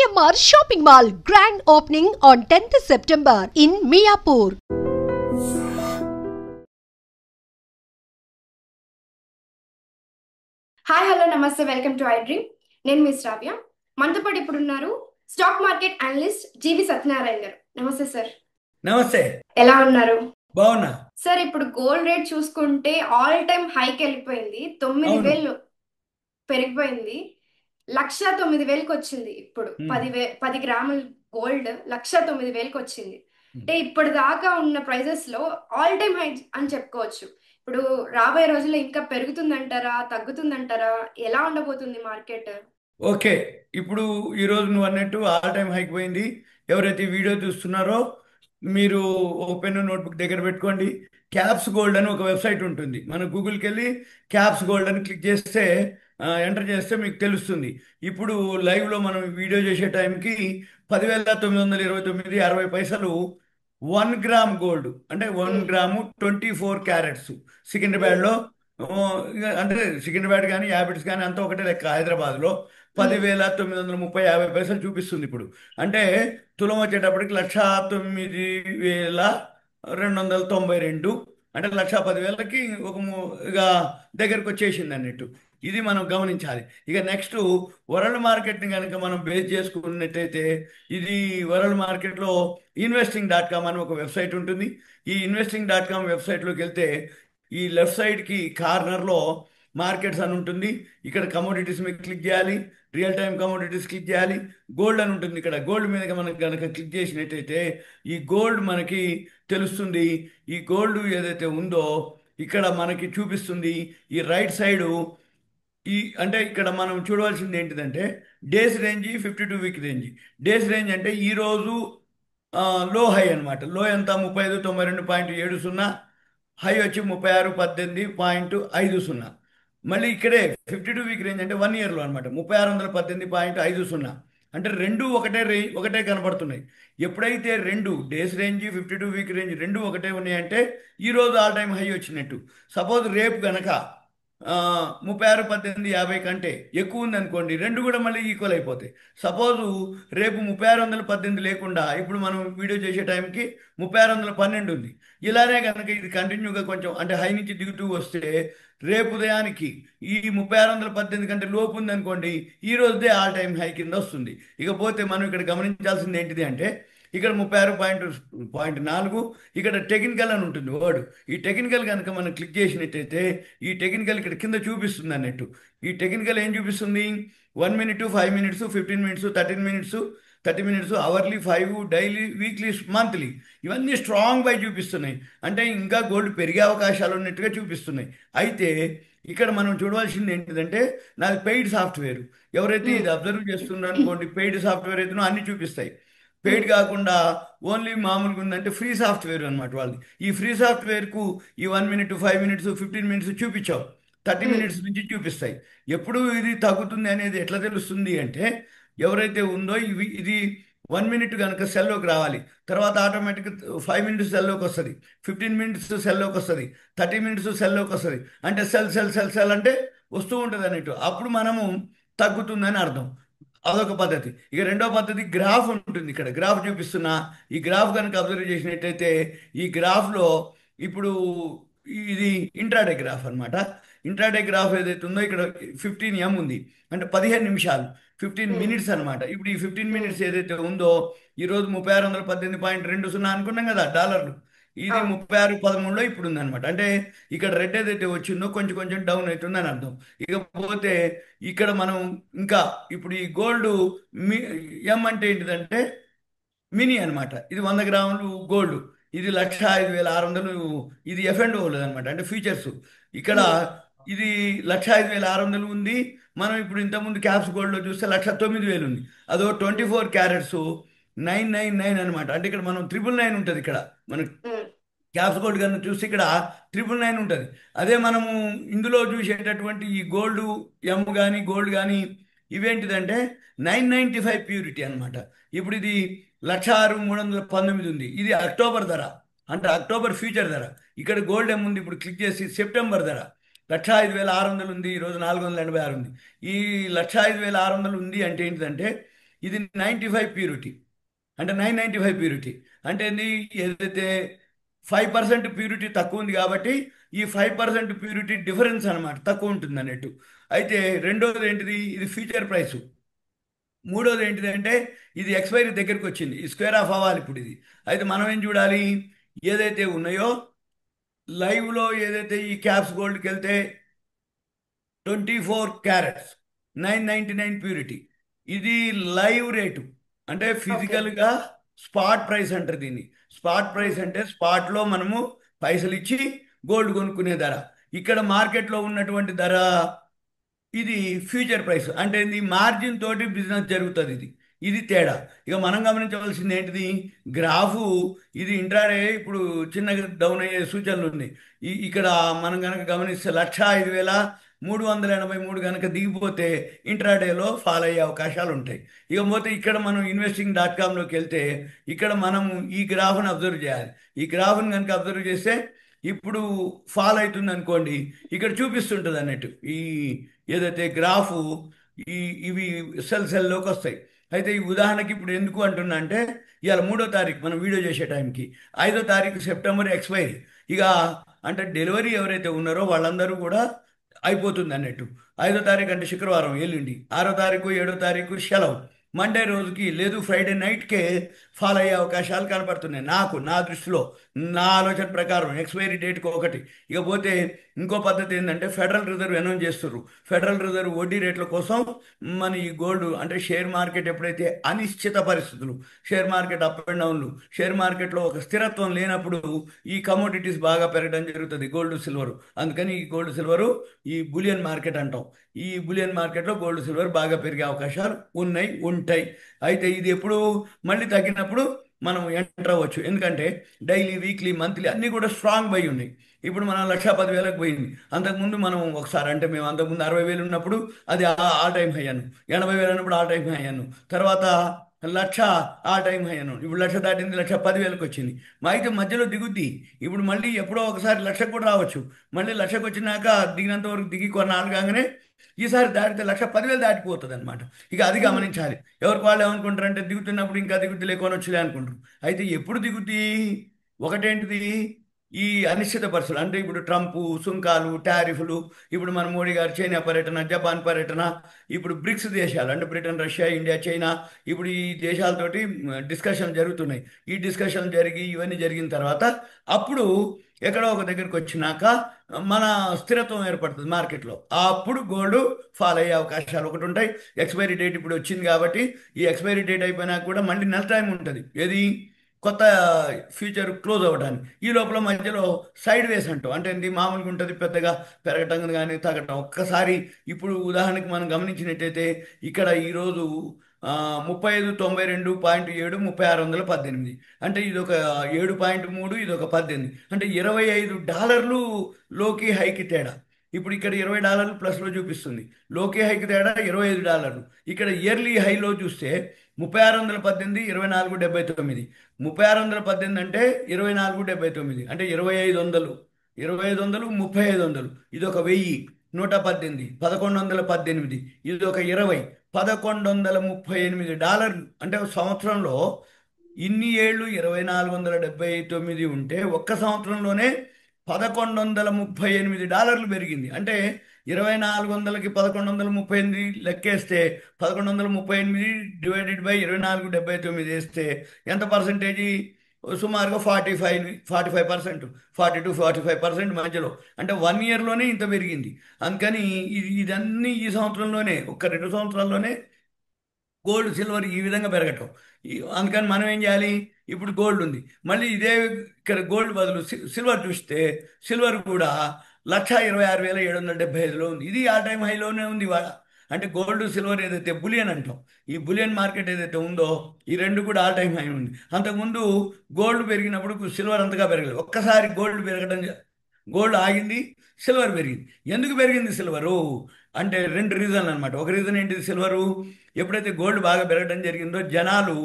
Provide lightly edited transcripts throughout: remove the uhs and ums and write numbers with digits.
GMR Shopping Mall grand opening on 10th September in Miapur. Hi hello నమస్తే welcome to I dream. నేను మీ శ్రావ్య. మనతో పాటు ఇప్పుడు ఉన్నారు స్టాక్ మార్కెట్ అనలిస్ట్ జీవి సత్యనారాయణ గారు. నమస్తే సార్. నమస్తే. ఎలా ఉన్నారు? బాగున్నా సార్. ఇప్పుడు గోల్డ్ రేట్ చూసుకుంటే ఆల్ టైమ్ హైకి వెళ్ళిపోయింది. 9,000 పెరిగిపోయింది. 1,09,000కి వచ్చింది. ఇప్పుడు 10 గ్రాముల గోల్డ్ 1,09,000కి వచ్చింది. అంటే ఇప్పటిదాకా ఉన్న ప్రైజెస్ లో ఆల్ టైమ్ హై అని చెప్పుకోవచ్చు. ఇప్పుడు రాబోయే రోజుల్లో ఇంకా పెరుగుతుందంటారా, తగ్గుతుందంటారా? ఎలా ఉండబోతుంది మార్కెట్? ఓకే, ఇప్పుడు ఈరోజు నువ్వు అన్నట్టు ఆల్ టైమ్ హైక్ పోయింది. ఎవరైతే ఈ వీడియో చూస్తున్నారో మీరు ఒక పెన్ నోట్బుక్ దగ్గర పెట్టుకోండి. క్యాప్స్ గోల్డ్ అని ఒక వెబ్సైట్ ఉంటుంది. మన గూగుల్కి వెళ్ళి క్యాప్స్ గోల్డ్ అని క్లిక్ చేస్తే ఎంటర్ చేస్తే మీకు తెలుస్తుంది. ఇప్పుడు లైవ్లో మనం వీడియో చేసే టైంకి 10,929.60 1 గ్రామ్ గోల్డ్, అంటే 1 గ్రాము 24 క్యారెట్స్ సికింద్రాబాద్లో. అంటే సికింద్రాబాద్ కానీ యాబిట్స్ కానీ అంతా ఒకటే లెక్క. హైదరాబాద్లో 10,930.50 చూపిస్తుంది ఇప్పుడు. అంటే తులం వచ్చేటప్పటికి 1,09,292, అంటే 1,10,000కి ఇక దగ్గరకు వచ్చేసింది అన్నట్టు. ఇది మనం గమనించాలి. ఇక నెక్స్ట్ వరల్డ్ మార్కెట్ని కనుక మనం బేస్ చేసుకున్నట్టయితే ఇది వరల్డ్ మార్కెట్లో investing.com అని ఒక వెబ్సైట్ ఉంటుంది. ఈ investing.com వెబ్సైట్లోకి వెళ్తే ఈ లెఫ్ట్ సైడ్కి కార్నర్లో మార్కెట్స్ అని ఉంటుంది. ఇక్కడ కమోడిటీస్ మీద క్లిక్ చేయాలి, రియల్ టైం కమోడిటీస్ క్లిక్ చేయాలి, గోల్డ్ అని ఉంటుంది. ఇక్కడ గోల్డ్ మీద మనకి కనుక క్లిక్ చేసినట్టయితే ఈ గోల్డ్ మనకి తెలుస్తుంది. ఈ గోల్డ్ ఏదైతే ఉందో ఇక్కడ మనకి చూపిస్తుంది. ఈ రైట్ సైడు అంటే ఇక్కడ మనం చూడవలసింది ఏంటిదంటే days range, 52 week range. Days range అంటే ఈరోజు లో హై అనమాట. లో ఎంత 3592.70, హై వచ్చి 3618.50. మళ్ళీ ఇక్కడే 52 వీక్ రేంజ్ అంటే 1 ఇయర్లో అనమాట 3618.50. అంటే రెండు ఒకటే కనబడుతున్నాయి. ఎప్పుడైతే రెండు డేస్ రేంజ్ 52 వీక్ రేంజ్ రెండు ఒకటే ఉన్నాయంటే ఈరోజు ఆల్ టైమ్ హై వచ్చినట్టు. సపోజ్ రేపు కనుక 3618.50 కంటే ఎక్కువ ఉందనుకోండి, రెండు కూడా మళ్ళీ ఈక్వల్ అయిపోతాయి. సపోజు రేపు 3618 లేకుండా ఇప్పుడు మనం వీడియో చేసే టైంకి 3612 ఉంది. ఇలానే కనుక ఇది కంటిన్యూగా కొంచెం అంటే హై నుంచి దిగుతూ వస్తే రేపు ఉదయానికి ఈ 3618 కంటే లోపు ఉందనుకోండి, ఈ రోజుదే ఆల్ టైమ్ హై కింద వస్తుంది. ఇకపోతే మనం ఇక్కడ గమనించాల్సింది ఏంటిది అంటే ఇక్కడ 36.4, ఇక్కడ టెక్నికల్ అని ఉంటుంది వర్డ్. ఈ టెక్నికల్ కనుక మనం క్లిక్ చేసినట్టయితే ఈ టెక్నికల్ ఇక్కడ కింద చూపిస్తుంది అన్నట్టు. ఈ టెక్నికల్ ఏం చూపిస్తుంది? 1 minute, 5 minutes, 15 minutes, 30 minutes, hourly, 5 daily, weekly, monthly, ఇవన్నీ స్ట్రాంగ్ బై చూపిస్తున్నాయి. అంటే ఇంకా గోల్డ్ పెరిగే అవకాశాలు ఉన్నట్టుగా చూపిస్తున్నాయి. అయితే ఇక్కడ మనం చూడవలసింది ఏంటిదంటే నాది పెయిడ్ సాఫ్ట్వేర్. ఎవరైతే ఇది అబ్జర్వ్ చేస్తున్నారో అనుకోండి, పెయిడ్ సాఫ్ట్వేర్ అయితేనో అన్ని చూపిస్తాయి. పెయిడ్ కాకుండా ఓన్లీ మామూలుగా ఉందంటే ఫ్రీ సాఫ్ట్వేర్ అనమాట వాళ్ళది. ఈ ఫ్రీ సాఫ్ట్వేర్కు ఈ 1 మినిట్, 5 మినిట్స్, 15 మినిట్స్ చూపించావు, 30 మినిట్స్ నుంచి చూపిస్తాయి. ఎప్పుడు ఇది తగ్గుతుంది అనేది ఎట్లా తెలుస్తుంది అంటే ఎవరైతే ఉందో ఇది 1 మినిట్ కనుక సెల్లోకి రావాలి, తర్వాత ఆటోమేటిక్గా 5 మినిట్స్ సెల్లోకి వస్తుంది, 15 మినిట్స్ సెల్లోకి వస్తుంది, 30 మినిట్స్ సెల్లోకి వస్తుంది. అంటే సెల్ అంటే వస్తూ ఉంటుంది అన్నట్టు. అప్పుడు మనము తగ్గుతుందని అర్థం. అదొక పద్ధతి. ఇక రెండో పద్ధతి గ్రాఫ్ ఉంటుంది. ఇక్కడ గ్రాఫ్ చూపిస్తున్నా. ఈ గ్రాఫ్ కనుక అబ్జర్వ్ చేసినట్టయితే ఈ గ్రాఫ్లో ఇప్పుడు ఇది ఇంట్రాడే గ్రాఫ్ అనమాట. ఇంట్రాడే గ్రాఫ్ ఏదైతే ఉందో ఇక్కడ 15M ఉంది, అంటే 15 నిమిషాలు, 15 మినిట్స్ అనమాట. ఇప్పుడు ఈ 15 మినిట్స్ ఏదైతే ఉందో ఈరోజు 3618.20 అనుకున్నాం కదా డాలర్లు, ఇది 36.13లో ఇప్పుడు ఉందన్నమాట. అంటే ఇక్కడ రెడ్ ఏదైతే వచ్చిందో కొంచెం కొంచెం డౌన్ అవుతుందని అర్థం. ఇకపోతే ఇక్కడ మనం ఇంకా ఇప్పుడు ఈ గోల్డ్ ఎం అంటే ఏంటిదంటే మినీ అనమాట. ఇది 100 గ్రాములు గోల్డ్, ఇది 1,05,600. ఇది F&O అనమాట, అంటే ఫ్యూచర్స్. ఇక్కడ ఇది 1,05,600 ఉంది. మనం ఇప్పుడు ఇంతకుముందు క్యాప్స్ గోల్డ్లో చూస్తే 1,09,000 ఉంది. అదో 24 క్యారెట్స్ 999 అనమాట. అంటే ఇక్కడ మనం 999 ఉంటుంది. ఇక్కడ మనకి క్యాప్స్ గోల్డ్ కన్నా చూస్తే ఇక్కడ 999 ఉంటుంది. అదే మనము ఇందులో చూసేటటువంటి ఈ గోల్డ్ ఎమ్ కానీ గోల్డ్ కానీ ఇవేంటిదంటే 995 ప్యూరిటీ అనమాట. ఇప్పుడు ఇది 1,06,319 ఉంది. ఇది అక్టోబర్ ధర, అంటే అక్టోబర్ ఫ్యూచర్ ధర. ఇక్కడ గోల్డ్ ఏముంది ఇప్పుడు క్లిక్ చేసి సెప్టెంబర్ ధర 1,05,600 ఉంది. ఈరోజు 486 ఉంది. ఈ 1,05,600 ఉంది అంటే ఏంటిదంటే ఇది 95 ప్యూరిటీ, అంటే 995 ప్యూరిటీ. అంటే ఏదైతే 5% ప్యూరిటీ తక్కువ ఉంది కాబట్టి ఈ 5% ప్యూరిటీ డిఫరెన్స్ అనమాట, తక్కువ ఉంటుంది అన్నట్టు. అయితే రెండోది ఏంటిది, ఇది ఫ్యూచర్ ప్రైస్. మూడోది ఏంటిది అంటే ఇది ఎక్స్పైరీ దగ్గరికి వచ్చింది, ఈ స్క్వేర్ ఆఫ్ అవ్వాలి ఇప్పుడు ఇది. అయితే మనం ఏం చూడాలి, ఏదైతే ఉన్నాయో లైవ్లో, ఏదైతే ఈ క్యాప్స్ గోల్డ్కి వెళ్తే 24 క్యారెట్స్ 999 ప్యూరిటీ, ఇది లైవ్ రేటు. అంటే ఓకే. ఫిజికల్గా స్పాట్ ప్రైస్ అంటారు దీన్ని. స్పాట్ ప్రైస్ అంటే స్పాట్లో మనము పైసలు ఇచ్చి గోల్డ్ కొనుక్కునే ధర. ఇక్కడ మార్కెట్లో ఉన్నటువంటి ధర ఇది ఫ్యూచర్ ప్రైస్, అంటే ఇది మార్జిన్ తోటి బిజినెస్ జరుగుతుంది. ఇది ఇది తేడా. ఇక మనం గమనించవలసింది ఏంటిది, గ్రాఫు ఇది ఇంట్రాడే ఇప్పుడు చిన్నగా డౌన్ అయ్యే సూచనలు ఉన్నాయి. ఇక్కడ మనం కనుక గమనిస్తే 1,05,383 కనుక దిగిపోతే ఇంట్రాడేలో ఫాలో అయ్యే అవకాశాలు ఉంటాయి. ఇకపోతే ఇక్కడ మనం investing.comలోకి వెళ్తే ఇక్కడ మనం ఈ గ్రాఫ్ను అబ్జర్వ్ చేయాలి. ఈ గ్రాఫ్ను కనుక అబ్జర్వ్ చేస్తే ఇప్పుడు ఫాల్ అవుతుంది అనుకోండి, ఇక్కడ చూపిస్తుంటుంది అన్నట్టు ఈ ఏదైతే గ్రాఫు, ఈ ఇవి సెల్లోకి వస్తాయి. అయితే ఈ ఉదాహరణకి ఇప్పుడు ఎందుకు అంటున్నా అంటే, ఇవాళ 3వ తారీఖు మనం వీడియో చేసే టైంకి 5వ తారీఖు సెప్టెంబర్ ఎక్స్పైరీ. ఇక అంటే డెలివరీ ఎవరైతే ఉన్నారో వాళ్ళందరూ కూడా అయిపోతుంది అన్నట్టు. 5వ తారీఖు అంటే శుక్రవారం ఎల్లుండి, 6వ తారీఖు 7వ తారీఖు సెలవు, మండే రోజుకి లేదు ఫ్రైడే నైట్కే ఫాలో అయ్యే అవకాశాలు కనపడుతున్నాయి నాకు, నా దృష్టిలో, నా ఆలోచన ప్రకారం ఎక్స్పైరీ డేట్కి ఒకటి. ఇకపోతే ఇంకో పద్ధతి ఏంటంటే ఫెడరల్ రిజర్వ్ అనౌన్స్ చేస్తున్నారు. ఫెడరల్ రిజర్వ్ వడ్డీ రేట్ల కోసం మన ఈ గోల్డ్, అంటే షేర్ మార్కెట్ ఎప్పుడైతే అనిశ్చిత పరిస్థితులు, షేర్ మార్కెట్ అప్ అండ్ డౌన్లు, షేర్ మార్కెట్లో ఒక స్థిరత్వం లేనప్పుడు ఈ కమోడిటీస్ బాగా పెరగడం జరుగుతుంది, గోల్డ్ సిల్వర్. అందుకని ఈ గోల్డ్ సిల్వరు ఈ బులియన్ మార్కెట్ అంటాం. ఈ బులియన్ మార్కెట్లో గోల్డ్ సిల్వర్ బాగా పెరిగే అవకాశాలు ఉంటాయి. అయితే ఇది ఎప్పుడు మళ్ళీ తగ్గినప్పుడు మనం ఎంటర్ అవ్వచ్చు, ఎందుకంటే డైలీ, వీక్లీ, మంత్లీ అన్నీ కూడా స్ట్రాంగ్ బై ఉన్నాయి. ఇప్పుడు మనం 1,10,000కు పోయింది. అంతకుముందు మనం ఒకసారి, అంటే మేము అంతకుముందు 60,000 ఉన్నప్పుడు అది ఆల్ టైమ్ హై అను, 80,000 ఉన్నప్పుడు ఆల్ టైమ్ హై అను, తర్వాత 1,00,000 ఆల్ టైమ్ హై అను, ఇప్పుడు 1,00,000 దాటింది, 1,10,000కు వచ్చింది. మా అయితే మధ్యలో దిగుద్ది, ఇప్పుడు మళ్ళీ ఎప్పుడో ఒకసారి 1,00,000 కూడా రావచ్చు. మళ్ళీ 1,00,000కు వచ్చినాక దిగినంత వరకు దిగి కొన్నాళ్ళు కాగానే ఈసారి దాటితే 1,10,000 దాటిపోతుంది అనమాట. ఇక అది గమనించాలి. ఎవరికి వాళ్ళు ఏమనుకుంటారు అంటే దిగుతున్నప్పుడు ఇంకా దిగుద్ది లేకొని వచ్చలే అనుకుంటారు. అయితే ఎప్పుడు దిగుద్ది, ఒకటేంటిది, ఈ అనిశ్చిత పరిస్థితులు, అంటే ఇప్పుడు ట్రంప్, సుంకాలు, టారిఫ్లు, ఇప్పుడు మన మోడీ గారు చైనా పర్యటన, జపాన్ పర్యటన, ఇప్పుడు బ్రిక్స్ దేశాలు అంటే బ్రిటన్, రష్యా, ఇండియా, చైనా, ఇప్పుడు ఈ దేశాలతోటి డిస్కషన్ జరుగుతున్నాయి. ఈ డిస్కషన్ జరిగి ఇవన్నీ జరిగిన తర్వాత అప్పుడు ఎక్కడో ఒక దగ్గరికి వచ్చినాక మన స్థిరత్వం ఏర్పడుతుంది మార్కెట్లో. అప్పుడు గోల్డ్ ఫాల్ అయ్యే అవకాశాలు ఒకటి ఉంటాయి. ఎక్స్పైరీ డేట్ ఇప్పుడు వచ్చింది కాబట్టి ఈ ఎక్స్పైరీ డేట్ అయిపోయినాక కూడా మళ్ళీ నెల టైం ఉంటుంది, ఏది కొత్త ఫ్యూచర్ క్లోజ్ అవ్వడానికి. ఈ లోపల మధ్యలో సైడ్ వేస్ అంటాం, అంటే ఇది మామూలుగా ఉంటుంది, పెద్దగా పెరగటం కానీ తగ్గటం. ఒక్కసారి ఇప్పుడు ఉదాహరణకి మనం గమనించినట్టయితే ఇక్కడ ఈరోజు 3592.7, 3618, అంటే ఇది ఒక 7.3, ఇది ఒక 18, అంటే $25 లోకి హైకి తేడా. ఇప్పుడు ఇక్కడ $20 ప్లస్లో చూపిస్తుంది, లోకి హైకి తేడా $25. ఇక్కడ ఇయర్లీ హైలో చూస్తే 3618, 2479. 3618 అంటే 2479, అంటే 2,500, 2,500, 3,500, ఇది ఒక 1000, 118, 1,118, ఇది ఒక 20, $1,138. అంటే ఒక సంవత్సరంలో ఇన్ని ఏళ్ళు 2,479 ఉంటే ఒక్క సంవత్సరంలోనే $1,138 పెరిగింది. అంటే 2,400కి 1,138 లెక్కేస్తే 1,138 డివైడెడ్ బై 2,479 వేస్తే ఎంత పర్సంటేజీ, సుమారుగా 45%, 40-45% మధ్యలో, అంటే 1 ఇయర్లోనే ఇంత పెరిగింది. అందుకని ఇదన్నీ ఈ సంవత్సరంలోనే, ఒక్క 2 సంవత్సరాల్లోనే గోల్డ్, సిల్వర్ ఈ విధంగా పెరగటం. అందుకని మనం ఏం చేయాలి, ఇప్పుడు గోల్డ్ ఉంది, మళ్ళీ ఇదే ఇక్కడ గోల్డ్ బదులు సిల్వర్ చూస్తే సిల్వర్ కూడా 1,26,775లో ఉంది. ఇది ఆ టైం హైలోనే ఉంది ఇవాళ. అంటే గోల్డ్, సిల్వర్ ఏదైతే బులియన్ అంటాం, ఈ బులియన్ మార్కెట్ ఏదైతే ఉందో ఈ రెండు కూడా ఆల్ టైం హై ఉంది. అంతకుముందు గోల్డ్ పెరిగినప్పుడు సిల్వర్ అంతగా పెరగలేదు. ఒక్కసారి గోల్డ్ పెరగడం, గోల్డ్ ఆగింది, సిల్వర్ పెరిగింది. ఎందుకు పెరిగింది సిల్వరు అంటే 2 రీజన్లు అనమాట. ఒక రీజన్ ఏంటిది, సిల్వరు ఎప్పుడైతే గోల్డ్ బాగా పెరగడం జరిగిందో జనాలు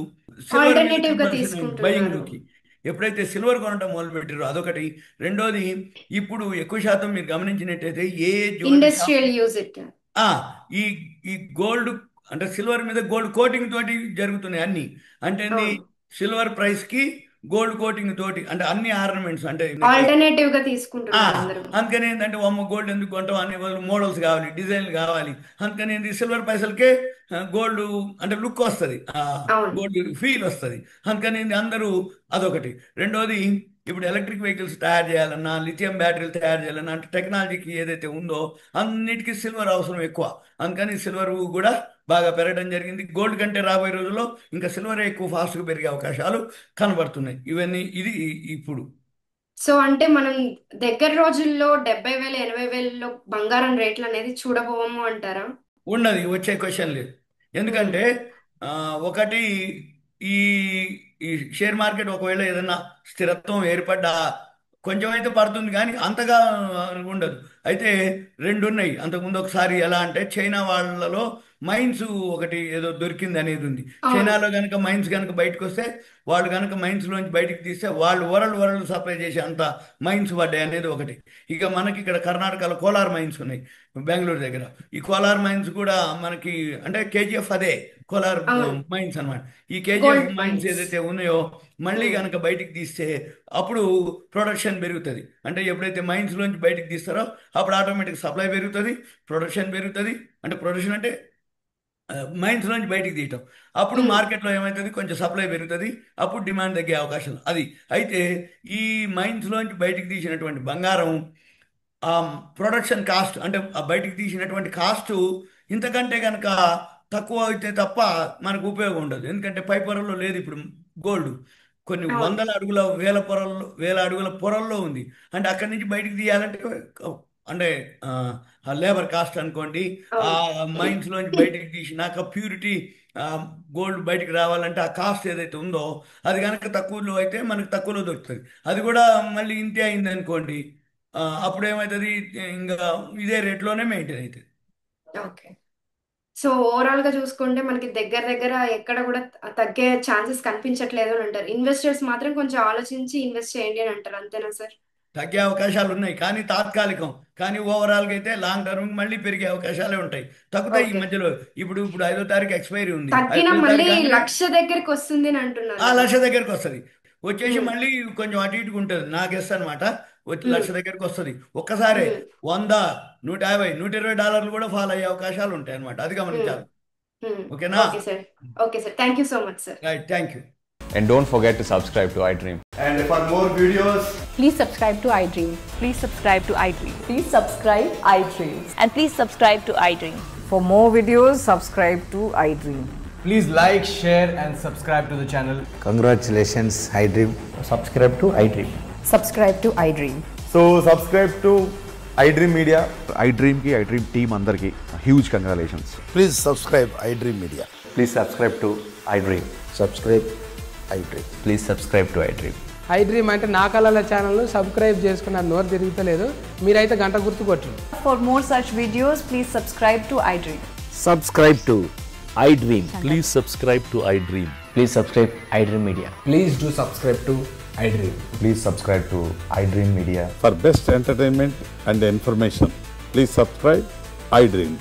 సిల్వర్ మీద ఆల్టర్నేటివ్ గా కన్వర్షన్ అయింది తీసుకుంటున్నారు. బయింగ్లోకి. ఎప్పుడైతే సిల్వర్ కొనడం మొదలు పెట్టారో అదొకటి. రెండోది, ఇప్పుడు ఎక్కువ శాతం మీరు గమనించినట్టయితే ఏ jewellery shop, industrial use it. ఆ, ఈ ఈ గోల్డ్ అంటే సిల్వర్ మీద గోల్డ్ కోటింగ్ తోటి జరుగుతున్నాయి అన్ని. అంటే ఏంది, సిల్వర్ ప్రైస్ కి గోల్డ్ కోటింగ్ తోటి, అంటే అన్ని ఆర్నమెంట్స్ అంటే ఆల్టర్నేటివ్ గా తీసుకుంటున్నారు అందరూ. అందుకని ఏంటంటే అమ్మ గోల్డ్ ఎందుకు కొంటాం అనే వాళ్ళు మోడల్స్ కావాలి, డిజైన్లు కావాలి. అందుకని ఏంది సిల్వర్ పైసలకే గోల్డ్ అంటే లుక్ వస్తుంది, గోల్డ్ ఫీల్ వస్తుంది. అందుకని ఏంది అందరూ అదొకటి. రెండోది, ఇప్పుడు ఎలక్ట్రిక్ వెహికల్స్ తయారు చేయాలన్నా, లిథియం బ్యాటరీలు తయారు చేయాలన్నా, అంటే టెక్నాలజీకి ఏదైతే ఉందో అన్నిటికీ సిల్వర్ అవసరం ఎక్కువ. అందుకని సిల్వర్ కూడా బాగా పెరగడం జరిగింది. గోల్డ్ కంటే రాబోయే రోజుల్లో ఇంకా సిల్వర్ ఎక్కువ ఫాస్ట్గా పెరిగే అవకాశాలు కనబడుతున్నాయి. ఇవన్నీ ఇది ఇప్పుడు. సో అంటే మనం దగ్గర రోజుల్లో 70,000 80,000లో బంగారం రేట్లు అనేది చూడబోము అంటారా? ఉన్నది, వచ్చే క్వశ్చన్ లేదు. ఎందుకంటే ఒకటి, ఈ ఈ షేర్ మార్కెట్ ఒకవేళ ఏదన్నా స్థిరత్వం ఏర్పడ్డా కొంచెం అయితే పడుతుంది, కానీ అంతగా ఉండదు. అయితే రెండు ఉన్నాయి. అంతకుముందు ఒకసారి ఎలా అంటే చైనా వాళ్ళలో మైన్స్ ఒకటి ఏదో దొరికింది అనేది ఉంది. చైనాలో కనుక మైన్స్ కనుక బయటకు వస్తే, వాళ్ళు కనుక మైన్స్లోంచి బయటకు తీస్తే వాళ్ళు వరల్డ్ సప్లై చేసే అంత మైన్స్ పడ్డాయి అనేది ఒకటి. ఇక మనకి ఇక్కడ కర్ణాటకలో కోలార్ మైన్స్ ఉన్నాయి బెంగళూరు దగ్గర. ఈ కోలార్ మైన్స్ కూడా మనకి అంటే కేజీఎఫ్ అదే కోలార్ మైన్స్ అన్నమాట. ఈ కేజీఎఫ్ మైన్స్ ఏదైతే ఉన్నాయో మళ్ళీ కనుక బయటికి తీస్తే అప్పుడు ప్రొడక్షన్ పెరుగుతుంది. అంటే ఎప్పుడైతే మైన్స్లోంచి బయటికి తీస్తారో అప్పుడు ఆటోమేటిక్ సప్లై పెరుగుతుంది, ప్రొడక్షన్ పెరుగుతుంది. అంటే ప్రొడక్షన్ అంటే మైన్స్లోంచి బయటికి తీయటం. అప్పుడు మార్కెట్లో ఏమవుతుంది, కొంచెం సప్లై పెరుగుతుంది, అప్పుడు డిమాండ్ తగ్గే అవకాశం అది. అయితే ఈ మైన్స్లోంచి బయటికి తీసినటువంటి బంగారం ప్రొడక్షన్ కాస్ట్, అంటే బయటికి తీసినటువంటి కాస్ట్ ఇంతకంటే కనుక తక్కువ అయితే తప్ప మనకు ఉపయోగం ఉండదు. ఎందుకంటే పై పొరల్లో లేదు ఇప్పుడు గోల్డ్, కొన్ని వందల అడుగుల వేల అడుగుల పొరల్లో ఉంది. అంటే అక్కడి నుంచి బయటికి తీయాలంటే అంటే లేబర్ కాస్ట్ అనుకోండి, ఆ మైన్స్లోంచి బయటికి తీసినాక ప్యూరిటీ గోల్డ్ బయటికి రావాలంటే ఆ కాస్ట్ ఏదైతే ఉందో అది కనుక తక్కువలో అయితే మనకు తక్కువలో దొరుకుతుంది. అది కూడా మళ్ళీ ఇంతే అయింది అనుకోండి, అప్పుడు ఏమవుతుంది, ఇంకా ఇదే రేట్లోనే మెయింటైన్ అవుతుంది. ఓకే. సో ఓవరాల్ గా చూసుకుంటే మనకి దగ్గర ఎక్కడ కూడా తగ్గే ఛాన్సెస్ కనిపించట్లేదు అని అంటారు. ఇన్వెస్టర్స్ మాత్రం కొంచెం ఆలోచించి ఇన్వెస్ట్ చేయండి అని అంటారు, అంతేనా సార్? తగ్గే అవకాశాలు ఉన్నాయి, కానీ తాత్కాలికం. కానీ ఓవరాల్గా అయితే లాంగ్ టర్మ్ మళ్ళీ పెరిగే అవకాశాలే ఉంటాయి. తగ్గుతాయి ఈ మధ్యలో. ఇప్పుడు 5వ తారీఖు ఎక్స్పైరీ ఉంది, తగ్గిన మళ్ళీ 1,00,000 దగ్గరికి వస్తుంది అని అంటున్నారు. 1,00,000 దగ్గరికి వస్తుంది, వచ్చేసి మళ్ళీ కొంచెం అటు ఇటుకు ఉంటుంది. నాగేస్తా అనమాట, 1,00,000 దగ్గరికి వస్తుంది ఒక్కసారి. 100, 150, $120 కూడా ఫాల్ అయ్యే అవకాశాలు ఉంటాయి అనమాట. అది గమనించాలి. ఓకేనా? Okay sir. Okay sir, thank you so much sir. Right, thank you. And don't forget to subscribe to iDream. And for more videos, please subscribe to iDream. Please subscribe to iDream. Please subscribe iDream. And please subscribe to iDream. For more videos, subscribe to iDream. Please like, share and subscribe to the channel. Congratulations, iDream. subscribe to iDream. Subscribe to iDream. So subscribe to iDream Media. iDream ki iDream team andarki huge congratulations. Please subscribe iDream Media. Please subscribe to iDream. Subscribe iDream. Please subscribe to iDream. iDream అంటే నా కళల channel subscribe చేసుకున్న నోరు తిరుగుతలేదు, మీరైతే గంట గుర్తు కొట్టండి. For more such videos, please subscribe to iDream. Subscribe to iDream. Please subscribe to iDream. Please subscribe iDream Media. Please do subscribe to iDream. Please subscribe to iDream Media. For best entertainment and information, please subscribe iDream.